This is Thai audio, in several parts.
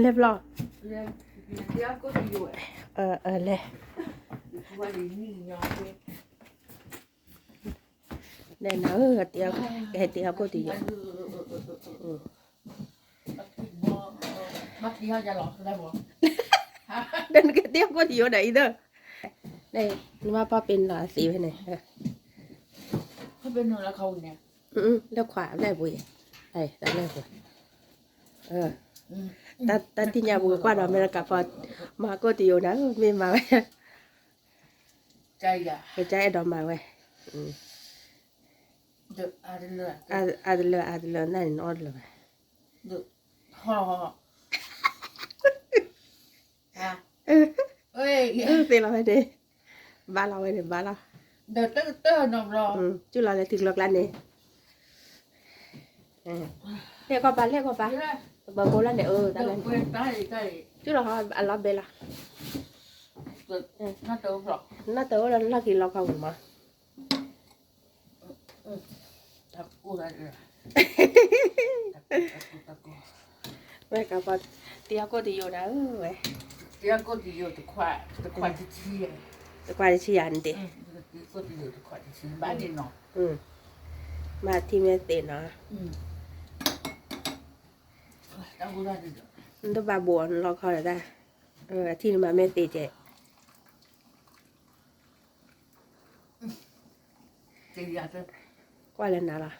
เรียบร้อยเลยเลยเดี๋ยวนะเตี๋ยวเตี๋ยวก็ดีมัดที่เขาจะหลอกได้บ่ เดินเตี๋ยวก็ดีอยู่ไหนเด้อđây nhưng mà ba bên là xí bên này เขาเป็นหนูแล้วเขาเนี่ย แล้วขวาได้บุยได้ได้บุยแต่ที่ยาบุยกว่าเราไม่ได้กลับมาก็ดีอยู่นะไม่มาไว้ใจอ่ะไปใจดอมมาไว้เดือดอะไรเลยอาจเลยนั่นนอนเลยเดือดห่อเอ้ยเป็นเราไปดิบ้านเราไปดิบ้านเราเดือดเต้อนอกรอจุดเราเลยถึงหลอกล้านนี่เรียกว่าบ้านเรียกว่าบ้านบางคนล้านเนี่ยตอนนั้นจุดเราเขาอันรับเบล่าน่าเต้าหรอกน่าเต้าแล้วน่ากินเราเขาหัวมาตักกูได้เลยไม่กับว่าเตี้ยก็ดีอยู่นะเว้ยเดี๋ยวก็ดีอยู่ตะควายที่ชี้ตะควายชี้อันเดีก็ดีอยู่ตะควายที่ชี้บ้านนี่เนาะมาที่แม่เต้นเนาะตั้งกูได้ดิมันต้องบาบัวเราเขาได้ที่มาแม่เต้เจ๊เจียจะกว่าแล้วนะล่ะ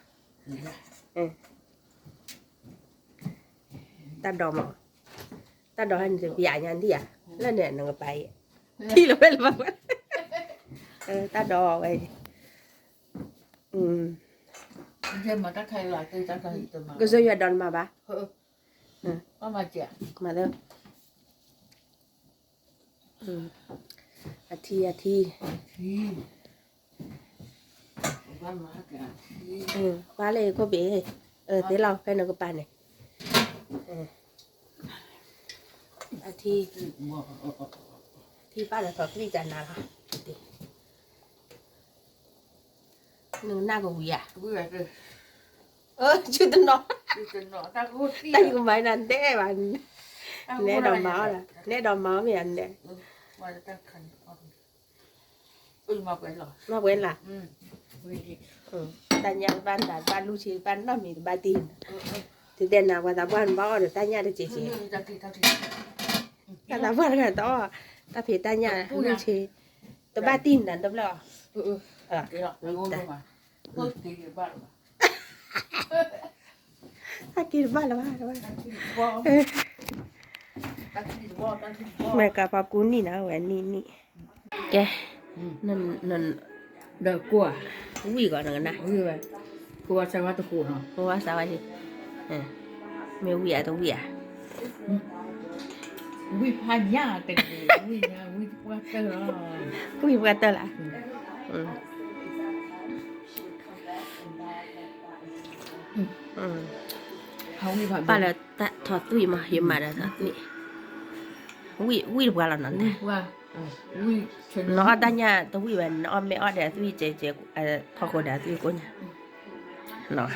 ตาดอมตาดอมให้จะใหญ่ยันที่แล้วเนี่ยนั่งไปที่เราเป็นแบบตาดอไปเดี๋ยวมาตั้งใครหลายตัวตั้งใครตัวมาก็จะอยู่ดอนมาปะก็มาเจ้ามาเด้ออาทีบ้านมาแก่ป้าเลยก็เบ๋เดี๋ยวเราไปนั่งกับป้าเนี่ยอาทีที่ป้าจะสอบที่จันทร์นะค่ะหนึ่งหน้าก็วิ่งเลยชื่อตันน้องตากูแต่ยังไม่นั่นได้บ้านเน่ดอมม้าล่ะเน่ดอมม้าไม่อันเด้ว่าจะตั้งคันมาเป็นหรอมาเป็นล่ะแต่ยังบ้านลูกชิ้นบ้านน้ำมีบ้านตีนถึงเด่นนะว่าแต่บ้านบ้าเดี๋ยวแต่ยังได้เจ๊แต่บ้านกันต่อแต่เพียแต่ยังลูกชิ้นแต่บ้านตีนนั่นตั้งแล้วเดี๋ยวเรางงมาก็ตีบ้านมาถ้ากินบ้านแล้วบ้านแม่กับป้ากูนี่นะแหวนนี่แกนั่นเด็กกลัววิ่งก่อนนะวิ่งไปกลัวใช่ว่าตะกูเนาะกลัวสาวสิไม่วิ่งต้องวิ่งวิ่งพันยาเต็มเลยวิ่งว่าเตอร์วิ่งว่าเตอร์ละเขาวิ่งผ่านป้าเลยถอดตุ้ยมาเยอะมาแล้วถอดตุ้ยวิ่งกว่าเรานั่นเลยว่าวิ่งnó ở đây nha tôi vui bạn nó mẹ ở đây tôi chế thọ cô đã tôi cô nha nó